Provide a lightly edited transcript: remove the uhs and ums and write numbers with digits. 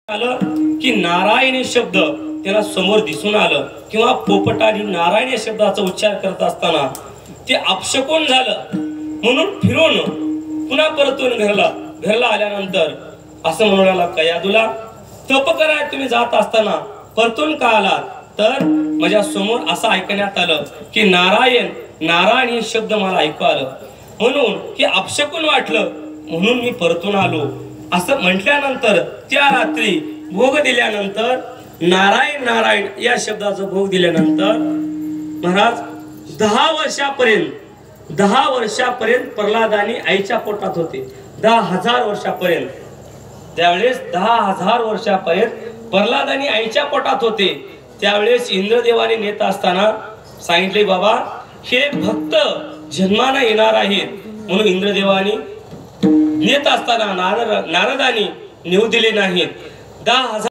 आलं की नारायण हे शब्द त्याला समोर दिसून आलं किंवा पोपटाने नारायण या शब्दाचा उच्चार करत असताना ते अपशकुन झालं, म्हणून फिरून पुन्हा परतून घरला आल्यानंतर असं म्हणू लागला, कयादुला तप कराय तुम्ही जात असताना परतून का आलात? तर माझ्या समोर असं ऐकण्यात आलं की नारायण हे शब्द मला ऐकू आलं, म्हणून हे अपशकुन वाटलं, म्हणून मी परतून आलो. असं म्हटल्यानंतर त्या रात्री भोग दिल्यानंतर नारायण या शब्दाचा भोग दिल्यानंतर महाराज 10 वर्षापर्यंत प्रल्हादानी आईच्या पोटात होते. 10,000 वर्षापर्यंत. त्यावेळेस 10,000 वर्षापर्यंत प्रल्हादानी आईच्या पोटात होते. त्यावेळेस इंद्रदेवाने नेत असताना सांगितले, बाबा हे भक्त जन्माला येणार आहेत, म्हणून इंद्रदेवाने नेत असताना नारदानी नेऊ दिले नाहीत. 10,000